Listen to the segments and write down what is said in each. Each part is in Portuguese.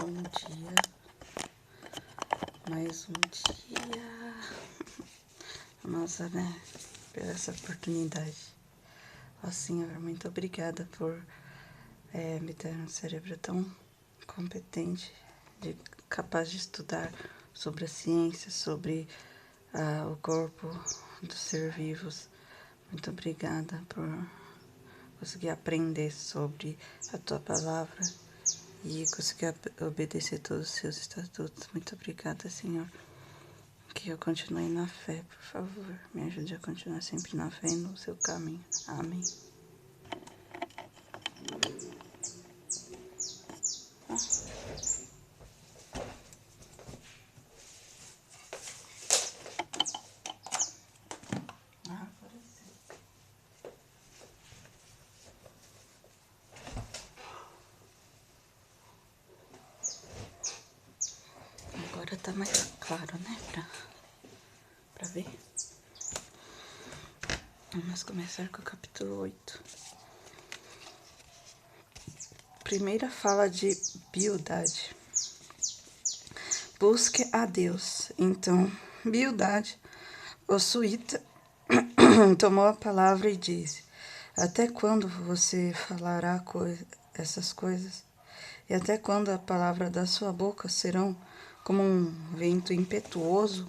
bom dia, mais um dia. Nossa, né, por essa oportunidade. Ó Senhor, muito obrigada por me dar um cérebro tão competente, capaz de estudar sobre a ciência, sobre o corpo dos seres vivos. Muito obrigada por conseguir aprender sobre a Tua Palavra e conseguir obedecer todos os Seus estatutos. Muito obrigada, Senhor. Que eu continue na fé, por favor. Me ajude a continuar sempre na fé e no Seu caminho. Amém. Agora sim. Agora tá mais claro, né? Pra ver. Vamos começar com o capítulo 8. Primeira fala de Bildade. Busque a Deus. Então, Bildade, o suíta, tomou a palavra e disse: Até quando você falará essas coisas? E até quando a palavra da sua boca serão como um vento impetuoso?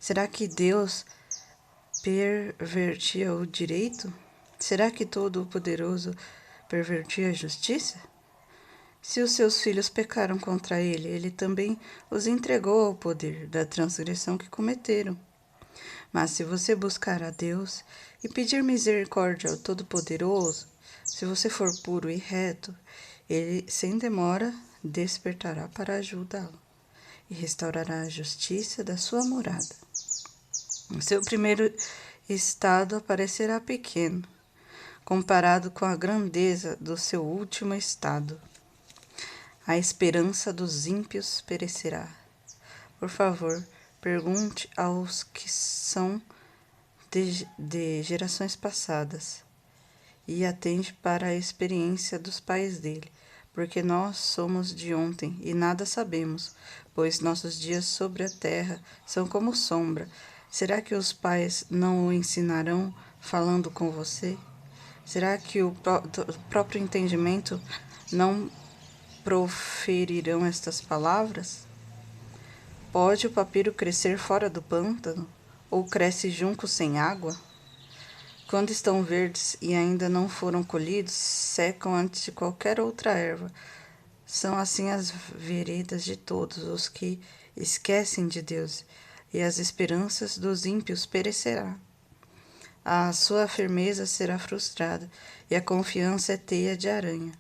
Será que Deus pervertia o direito? Será que Todo-Poderoso pervertia a justiça? Se os seus filhos pecaram contra ele, ele também os entregou ao poder da transgressão que cometeram. Mas se você buscar a Deus e pedir misericórdia ao Todo-Poderoso, se você for puro e reto, ele sem demora despertará para ajudá-lo e restaurará a justiça da sua morada. O seu primeiro estado aparecerá pequeno, comparado com a grandeza do seu último estado. A esperança dos ímpios perecerá. Por favor, pergunte aos que são de gerações passadas e atende para a experiência dos pais dele, porque nós somos de ontem e nada sabemos, pois nossos dias sobre a terra são como sombra. Será que os pais não o ensinarão falando com você? Será que o próprio entendimento não proferirão estas palavras? Pode o papiro crescer fora do pântano? Ou cresce junco sem água? Quando estão verdes e ainda não foram colhidos, secam antes de qualquer outra erva. São assim as veredas de todos os que esquecem de Deus, e as esperanças dos ímpios perecerá. A sua firmeza será frustrada, e a confiança é teia de aranha.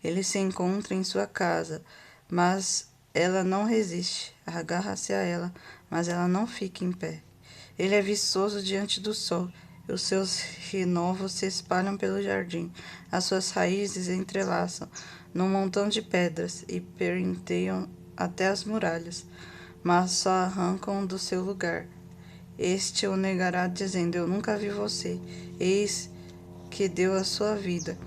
Ele se encontra em sua casa, mas ela não resiste. Agarra-se a ela, mas ela não fica em pé. Ele é viçoso diante do sol, e os seus renovos se espalham pelo jardim. As suas raízes entrelaçam num montão de pedras e perenteiam até as muralhas, mas só arrancam do seu lugar. Este o negará, dizendo: Eu nunca vi você. Eis que deu a sua vida,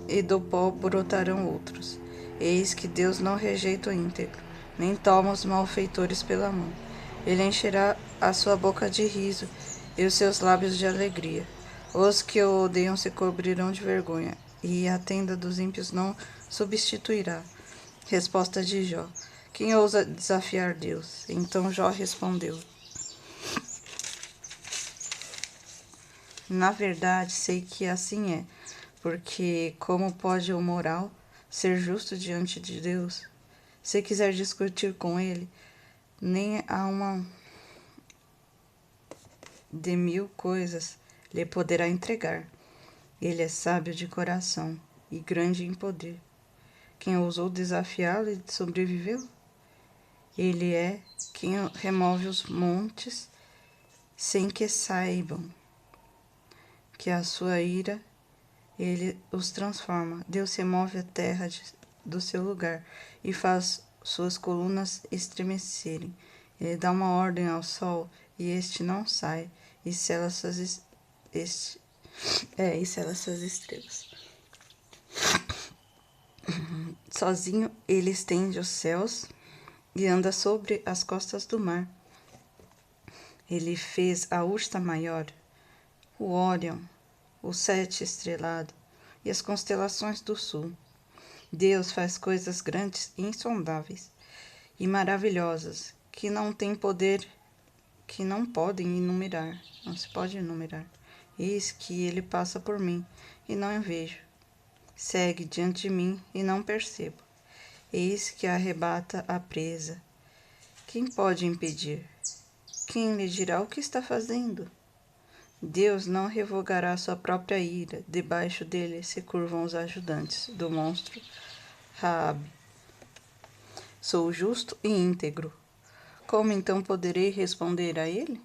e do pó brotarão outros. Eis que Deus não rejeita o íntegro, nem toma os malfeitores pela mão. Ele encherá a sua boca de riso e os seus lábios de alegria. Os que o odeiam se cobrirão de vergonha, e a tenda dos ímpios não substituirá. Resposta de Jó. Quem ousa desafiar Deus? Então Jó respondeu: Na verdade, sei que assim é, porque como pode o moral ser justo diante de Deus? Se quiser discutir com ele, nem a uma de 1000 coisas lhe poderá entregar. Ele é sábio de coração e grande em poder. Quem ousou desafiá-lo e sobreviveu? Ele é quem remove os montes sem que saibam que a sua ira ele os transforma. Deus remove a terra do seu lugar e faz suas colunas estremecerem. Ele dá uma ordem ao sol e este não sai, e sela suas estrelas. Sozinho ele estende os céus e anda sobre as costas do mar. Ele fez a Ursa Maior, o Órion, o Sete Estrelado e as constelações do sul. Deus faz coisas grandes e insondáveis e maravilhosas que não têm poder, que não podem enumerar, não se pode enumerar. Eis que ele passa por mim e não vejo. Segue diante de mim e não percebo. Eis que arrebata a presa. Quem pode impedir? Quem lhe dirá o que está fazendo? Deus não revogará sua própria ira. Debaixo dele se curvam os ajudantes do monstro Raabe. Sou justo e íntegro. Como então poderei responder a ele?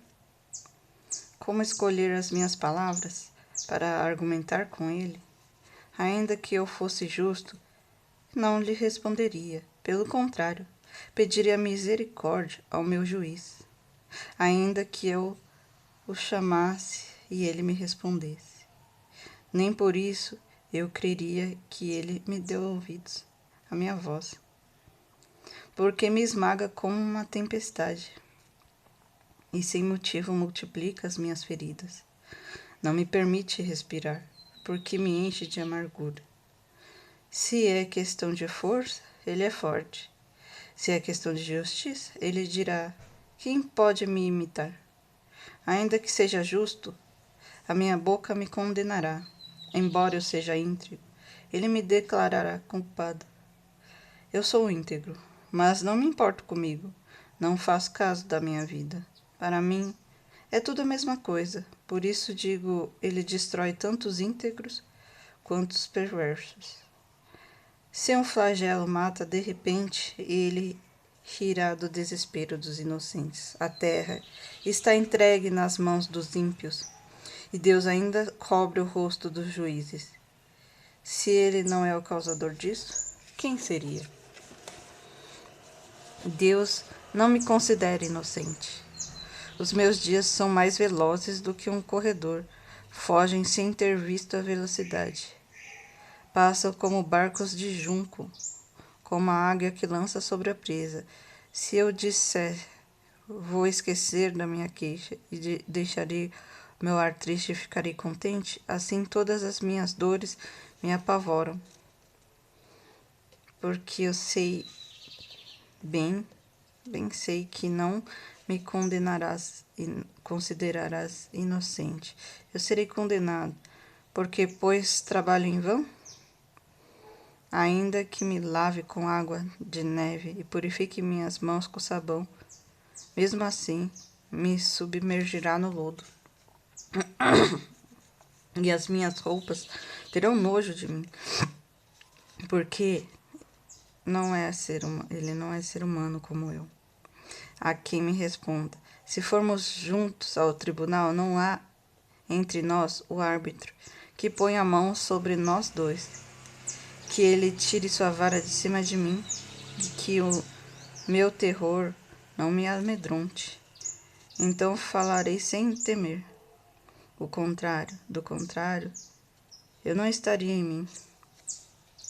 Como escolher as minhas palavras para argumentar com ele? Ainda que eu fosse justo, não lhe responderia. Pelo contrário, pediria misericórdia ao meu juiz. Ainda que eu o chamasse e ele me respondesse. Nem por isso eu creria que ele me deu ouvidos, a minha voz. Porque me esmaga como uma tempestade e sem motivo multiplica as minhas feridas. Não me permite respirar, porque me enche de amargura. Se é questão de força, ele é forte. Se é questão de justiça, ele dirá: quem pode me imitar? Ainda que seja justo, a minha boca me condenará. Embora eu seja íntegro, ele me declarará culpado. Eu sou íntegro, mas não me importo comigo. Não faço caso da minha vida. Para mim, é tudo a mesma coisa. Por isso digo, ele destrói tanto os íntegros quanto os perversos. Se um flagelo mata de repente, ele rirá do desespero dos inocentes. A terra está entregue nas mãos dos ímpios, e Deus ainda cobre o rosto dos juízes. Se ele não é o causador disso, quem seria? Deus não me considera inocente. Os meus dias são mais velozes do que um corredor, fogem sem ter visto a velocidade. Passam como barcos de junco, como a águia que lança sobre a presa. Se eu disser, vou esquecer da minha queixa e deixarei meu ar triste e ficarei contente, assim todas as minhas dores me apavoram. Porque eu sei, bem sei que não me condenarás e considerarás inocente. Eu serei condenado, porque, pois, trabalho em vão? Ainda que me lave com água de neve e purifique minhas mãos com sabão, mesmo assim me submergirá no lodo. E as minhas roupas terão nojo de mim, porque ele não é ser humano como eu. A quem me responda: se formos juntos ao tribunal, não há entre nós o árbitro que ponha a mão sobre nós dois. Que ele tire sua vara de cima de mim, e que o meu terror não me amedronte. Então falarei sem temer. Do contrário, eu não estaria em mim.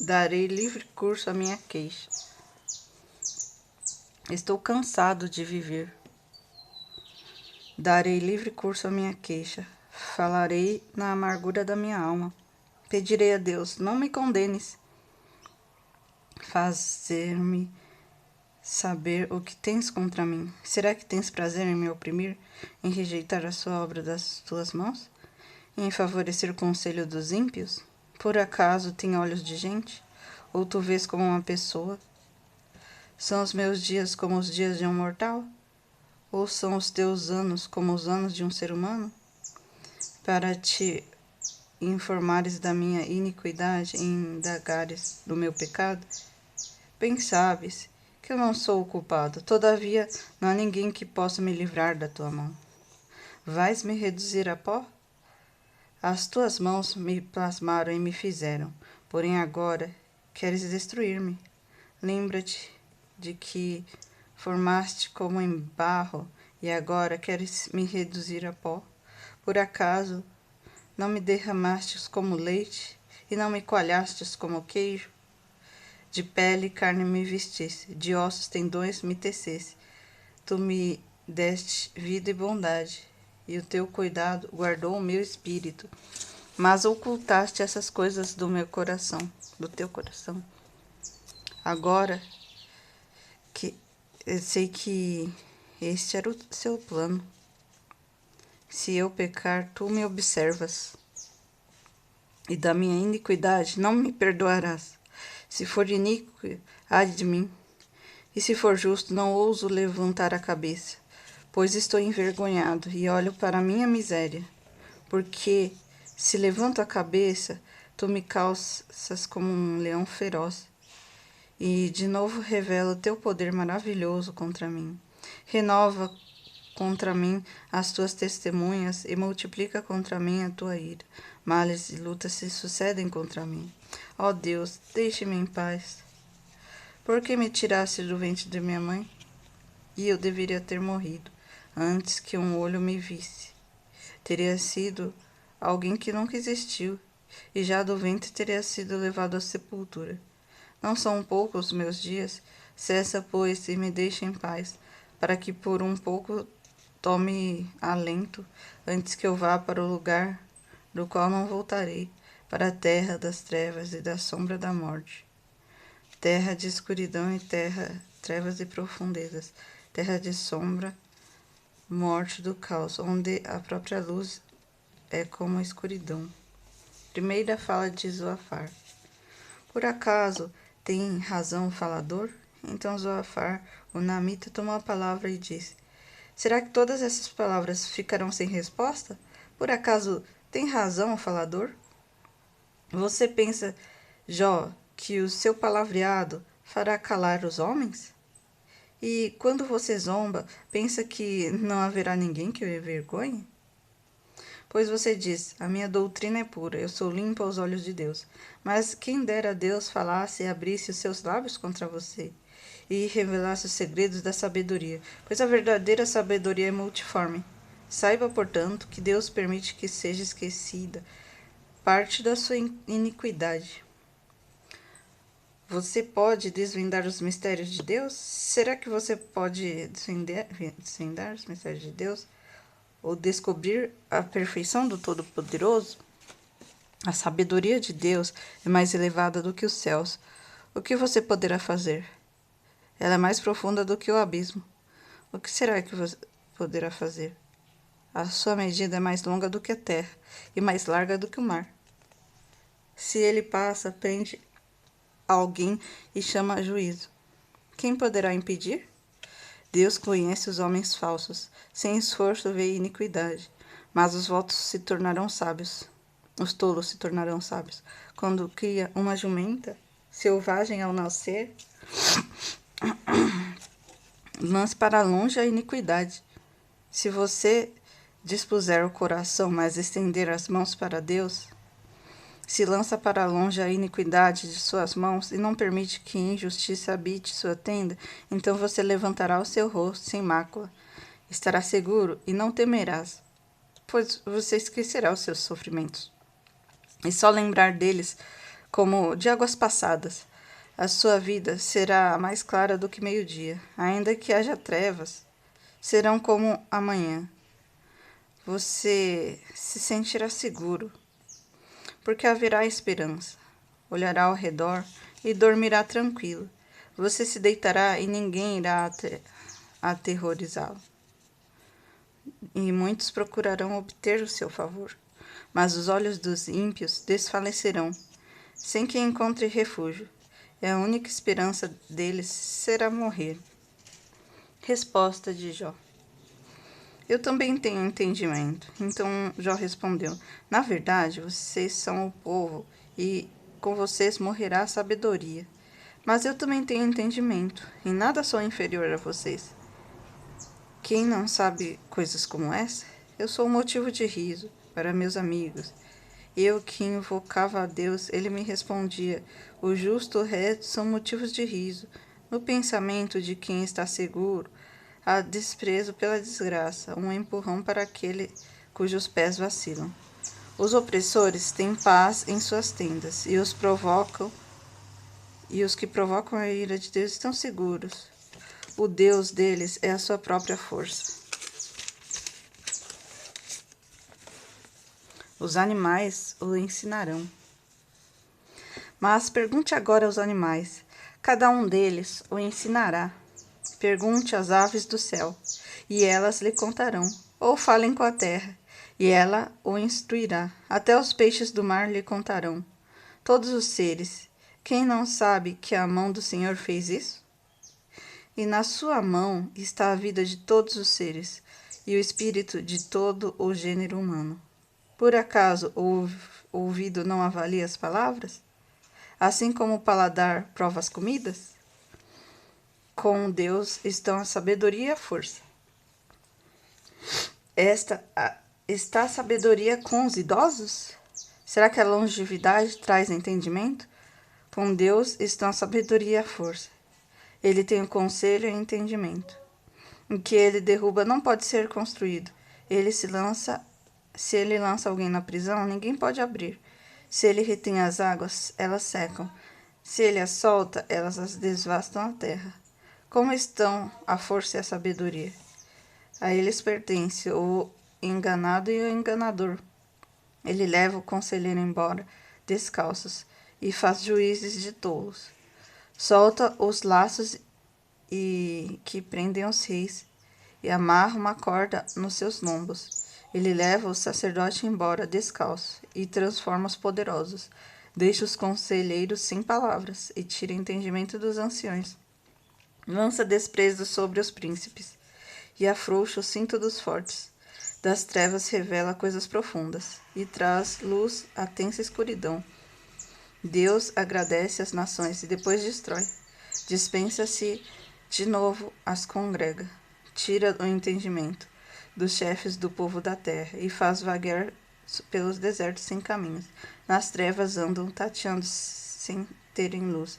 Darei livre curso à minha queixa. Estou cansado de viver. Darei livre curso à minha queixa. Falarei na amargura da minha alma. Pedirei a Deus: não me condenes. Fazer-me saber o que tens contra mim. Será que tens prazer em me oprimir, em rejeitar a sua obra das tuas mãos? Em favorecer o conselho dos ímpios? Por acaso tem olhos de gente? Ou tu vês como uma pessoa? São os meus dias como os dias de um mortal? Ou são os teus anos como os anos de um ser humano? Para te informares da minha iniquidade e indagares do meu pecado? Bem sabes que eu não sou o culpado, todavia não há ninguém que possa me livrar da tua mão. Vais me reduzir a pó? As tuas mãos me plasmaram e me fizeram, porém agora queres destruir-me. Lembra-te de que formaste como em barro e agora queres me reduzir a pó? Por acaso não me derramastes como leite e não me coalhastes como queijo? De pele e carne me vestisse, de ossos tendões me tecesse. Tu me deste vida e bondade, e o teu cuidado guardou o meu espírito. Mas ocultaste essas coisas do meu coração, do teu coração. Agora que eu sei que este era o seu plano. Se eu pecar, tu me observas, e da minha iniquidade não me perdoarás. Se for iníquo, ai de mim, e se for justo, não ouso levantar a cabeça, pois estou envergonhado e olho para a minha miséria. Porque se levanto a cabeça, tu me calças como um leão feroz, e de novo revela o teu poder maravilhoso contra mim. Renova contra mim as tuas testemunhas e multiplica contra mim a tua ira. Males e lutas se sucedem contra mim. Ó Deus, deixe-me em paz. Por que me tiraste do ventre de minha mãe? E eu deveria ter morrido antes que um olho me visse. Teria sido alguém que nunca existiu, e já do ventre teria sido levado à sepultura. Não são poucos os meus dias, cessa, pois, e me deixa em paz, para que por um pouco tome alento, antes que eu vá para o lugar do qual não voltarei, para a terra das trevas e da sombra da morte. Terra de escuridão e terra, trevas e profundezas, terra de sombra, morte do caos, onde a própria luz é como a escuridão. Primeira fala de Zoafar. Por acaso tem razão o falador? Então Zoafar, o Namita, tomou a palavra e disse: será que todas essas palavras ficarão sem resposta? Por acaso tem razão o falador? Você pensa, Jó, que o seu palavreado fará calar os homens? E quando você zomba, pensa que não haverá ninguém que o envergonhe? Pois você diz, a minha doutrina é pura, eu sou limpo aos olhos de Deus. Mas quem dera a Deus falasse e abrisse os seus lábios contra você, e revelasse os segredos da sabedoria, pois a verdadeira sabedoria é multiforme. Saiba, portanto, que Deus permite que seja esquecida parte da sua iniquidade. Você pode desvendar os mistérios de Deus? Será que você pode desvendar os mistérios de Deus? Ou descobrir a perfeição do Todo-Poderoso? A sabedoria de Deus é mais elevada do que os céus. O que você poderá fazer? Ela é mais profunda do que o abismo. O que será que você poderá fazer? A sua medida é mais longa do que a terra e mais larga do que o mar. Se ele passa, prende alguém e chama a juízo. Quem poderá impedir? Deus conhece os homens falsos. Sem esforço vê iniquidade. Mas os votos se tornarão sábios. Os tolos se tornarão sábios. Quando cria uma jumenta, selvagem ao nascer, lance para longe a iniquidade. Se você dispuser o coração, mas estender as mãos para Deus, se lança para longe a iniquidade de suas mãos e não permite que injustiça habite sua tenda, então você levantará o seu rosto sem mácula, estará seguro e não temerás, pois você esquecerá os seus sofrimentos. E só lembrar deles como de águas passadas. A sua vida será mais clara do que meio-dia, ainda que haja trevas, serão como amanhã. Você se sentirá seguro, porque haverá esperança. Olhará ao redor e dormirá tranquilo. Você se deitará e ninguém irá aterrorizá-lo. E muitos procurarão obter o seu favor, mas os olhos dos ímpios desfalecerão, sem que encontre refúgio, e a única esperança deles será morrer. Resposta de Jó. Eu também tenho entendimento. Então Jó respondeu: na verdade, vocês são o povo, e com vocês morrerá a sabedoria. Mas eu também tenho entendimento, e nada sou inferior a vocês. Quem não sabe coisas como essa? Eu sou um motivo de riso para meus amigos. Eu que invocava a Deus, ele me respondia: o justo e o reto são motivos de riso. No pensamento de quem está seguro, há desprezo pela desgraça, um empurrão para aquele cujos pés vacilam. Os opressores têm paz em suas tendas, e os provocam e os que provocam a ira de Deus estão seguros. O Deus deles é a sua própria força. Os animais o ensinarão. Mas pergunte agora aos animais, cada um deles o ensinará. Pergunte às aves do céu, e elas lhe contarão. Ou falem com a terra, e ela o instruirá. Até os peixes do mar lhe contarão. Todos os seres, quem não sabe que a mão do Senhor fez isso? E na sua mão está a vida de todos os seres, e o espírito de todo o gênero humano. Por acaso o ouvido não avalia as palavras? Assim como o paladar prova as comidas? Com Deus estão a sabedoria e a força. Está a sabedoria com os idosos? Será que a longevidade traz entendimento? Com Deus estão a sabedoria e a força. Ele tem o conselho e o entendimento. O que ele derruba não pode ser construído. Se ele lança alguém na prisão, ninguém pode abrir. Se ele retém as águas, elas secam. Se ele as solta, elas as devastam a terra. Como estão a força e a sabedoria? A eles pertence o enganado e o enganador. Ele leva o conselheiro embora, descalços, e faz juízes de tolos. Solta os laços que prendem os reis, e amarra uma corda nos seus lombos. Ele leva o sacerdote embora descalço, e transforma os poderosos. Deixa os conselheiros sem palavras, e tira o entendimento dos anciões. Lança desprezo sobre os príncipes, e afrouxa o cinto dos fortes. Das trevas revela coisas profundas, e traz luz à tensa escuridão. Deus agradece as nações e depois destrói. Dispensa-se de novo as congrega. Tira o entendimento dos chefes do povo da terra e faz vaguear pelos desertos sem caminhos. Nas trevas andam tateando sem terem luz,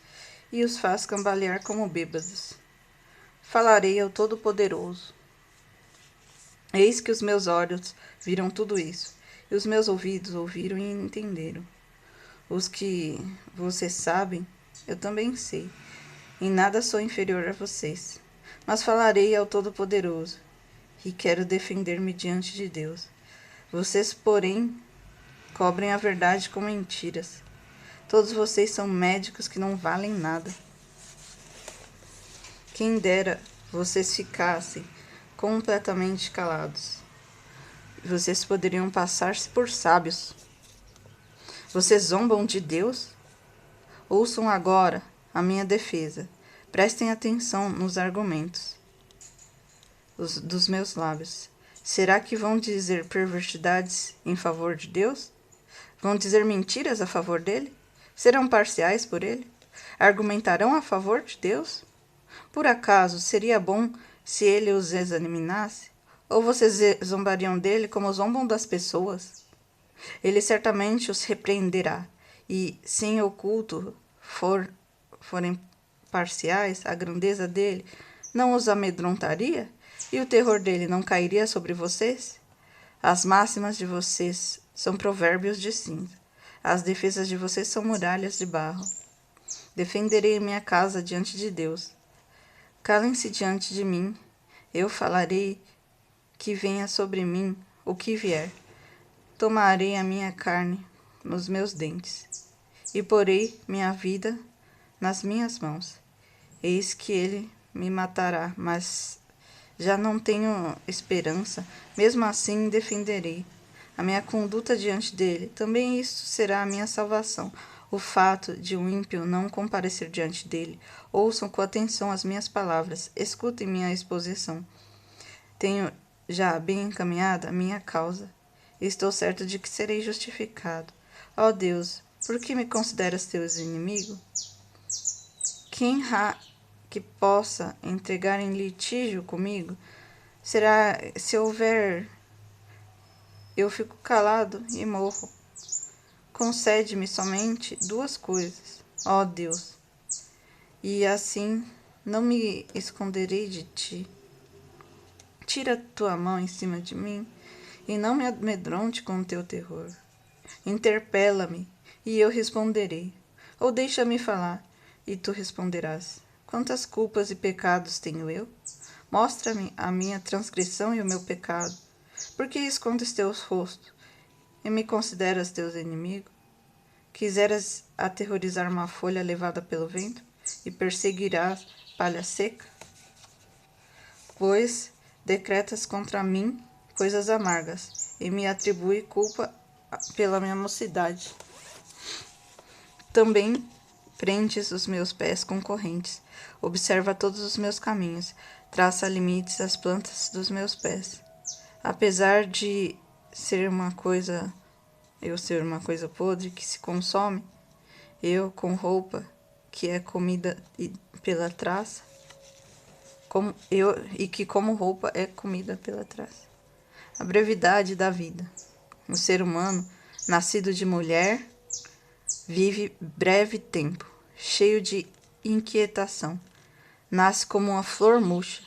e os faz cambalear como bêbados. Falarei ao Todo-Poderoso. Eis que os meus olhos viram tudo isso, e os meus ouvidos ouviram e entenderam. Os que vocês sabem, eu também sei. Em nada sou inferior a vocês. Mas falarei ao Todo-Poderoso, e quero defender-me diante de Deus. Vocês, porém, cobrem a verdade com mentiras. Todos vocês são médicos que não valem nada. Quem dera vocês ficassem completamente calados. Vocês poderiam passar-se por sábios. Vocês zombam de Deus? Ouçam agora a minha defesa. Prestem atenção nos argumentos dos meus lábios. Será que vão dizer perversidades em favor de Deus? Vão dizer mentiras a favor dele? Serão parciais por ele? Argumentarão a favor de Deus? Por acaso seria bom se ele os examinasse? Ou vocês zombariam dele como zombam das pessoas? Ele certamente os repreenderá, e, se em oculto forem parciais, a grandeza dele não os amedrontaria? E o terror dele não cairia sobre vocês? As máximas de vocês são provérbios de cinza. As defesas de vocês são muralhas de barro. Defenderei minha casa diante de Deus. Calem-se diante de mim. Eu falarei que venha sobre mim o que vier. Tomarei a minha carne nos meus dentes e porei minha vida nas minhas mãos. Eis que ele me matará, mas já não tenho esperança. Mesmo assim defenderei a minha conduta diante dele. Também isto será a minha salvação. O fato de um ímpio não comparecer diante dele. Ouçam com atenção as minhas palavras. Escutem minha exposição. Tenho já bem encaminhada a minha causa. Estou certo de que serei justificado. Ó Deus, por que me consideras teu inimigo? Quem há que possa entregar em litígio comigo? Será, se houver, eu fico calado e morro. Concede-me somente duas coisas, ó Deus, e assim não me esconderei de ti. Tira tua mão em cima de mim, e não me amedronte com o teu terror. Interpela-me, e eu responderei. Ou deixa-me falar, E tu responderás: quantas culpas e pecados tenho eu? Mostra-me a minha transgressão e o meu pecado. Por que escondes teu rosto e me consideras teu inimigo? Quiseras aterrorizar uma folha levada pelo vento e perseguirás palha seca? Pois decretas contra mim coisas amargas e me atribui culpa pela minha mocidade. Também prendes os meus pés com correntes. Observa todos os meus caminhos. Traça limites às plantas dos meus pés. Apesar de eu ser uma coisa podre que se consome, eu com roupa que é comida pela traça, como roupa é comida pela traça. A brevidade da vida. O ser humano, nascido de mulher, vive breve tempo, cheio de inquietação. Nasce como uma flor murcha,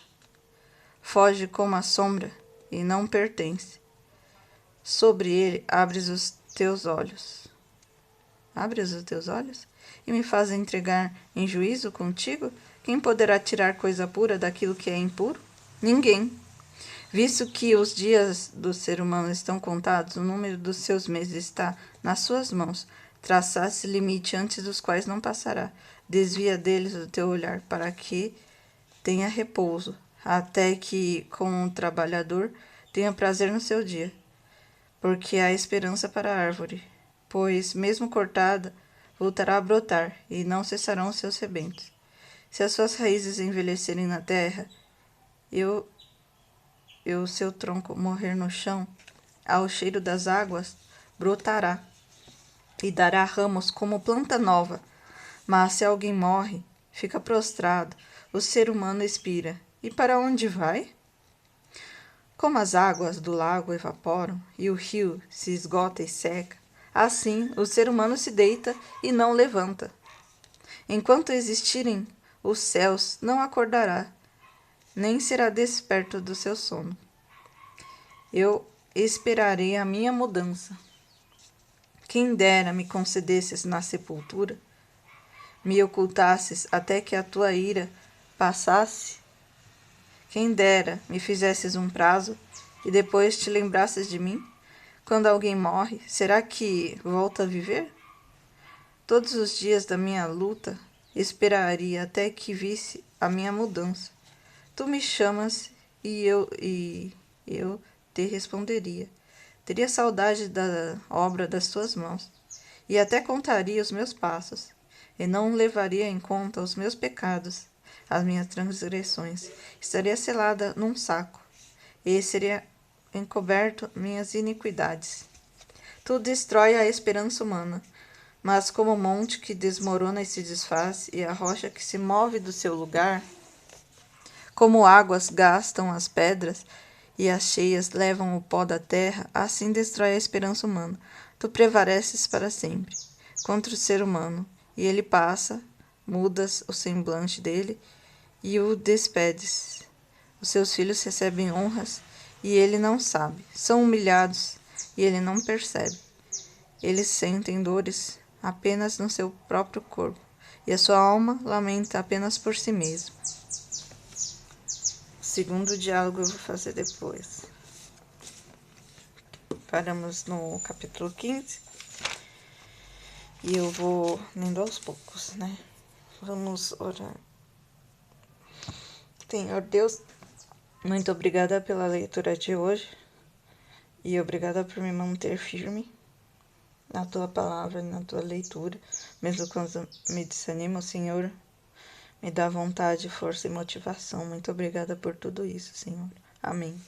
foge como a sombra e não pertence. Sobre ele abres os teus olhos. Abres os teus olhos e me fazes entregar em juízo contigo? Quem poderá tirar coisa pura daquilo que é impuro? Ninguém. Visto que os dias do ser humano estão contados, o número dos seus meses está nas suas mãos. Traçaste limite antes dos quais não passará. Desvia deles o teu olhar, para que tenha repouso, até que, como um trabalhador, tenha prazer no seu dia. Porque há esperança para a árvore, pois, mesmo cortada, voltará a brotar, e não cessarão os seus rebentos. Se as suas raízes envelhecerem na terra, e o seu tronco morrer no chão, ao cheiro das águas, brotará e dará ramos como planta nova. Mas se alguém morre, fica prostrado, o ser humano expira. E para onde vai? Como as águas do lago evaporam e o rio se esgota e seca, assim o ser humano se deita e não levanta. Enquanto existirem os céus, não acordará, nem será desperto do seu sono. Eu esperarei a minha mudança. Quem dera me concedesses na sepultura, me ocultasses até que a tua ira passasse. Quem dera me fizesses um prazo e depois te lembrasses de mim? Quando alguém morre, será que volta a viver? Todos os dias da minha luta esperaria até que visse a minha mudança. Tu me chamas e eu te responderia. Teria saudade da obra das tuas mãos, e até contaria os meus passos, e não levaria em conta os meus pecados, as minhas transgressões. Estaria selada num saco, e seria encoberto minhas iniquidades. Tu destrói a esperança humana, mas como o monte que desmorona e se desfaz, e a rocha que se move do seu lugar, como águas gastam as pedras, e as cheias levam o pó da terra, assim destrói a esperança humana. Tu prevaleces para sempre contra o ser humano, e ele passa, mudas o semblante dele, e o despedes. Os seus filhos recebem honras, e ele não sabe. São humilhados, e ele não percebe. Eles sentem dores apenas no seu próprio corpo, e a sua alma lamenta apenas por si mesma. O segundo diálogo eu vou fazer depois. Paramos no capítulo 15 e eu vou lendo aos poucos, né? Vamos orar. Senhor Deus, muito obrigada pela leitura de hoje e obrigada por me manter firme na tua palavra e na tua leitura, mesmo quando me desanimo, Senhor. Me dá vontade, força e motivação. Muito obrigada por tudo isso, Senhor. Amém.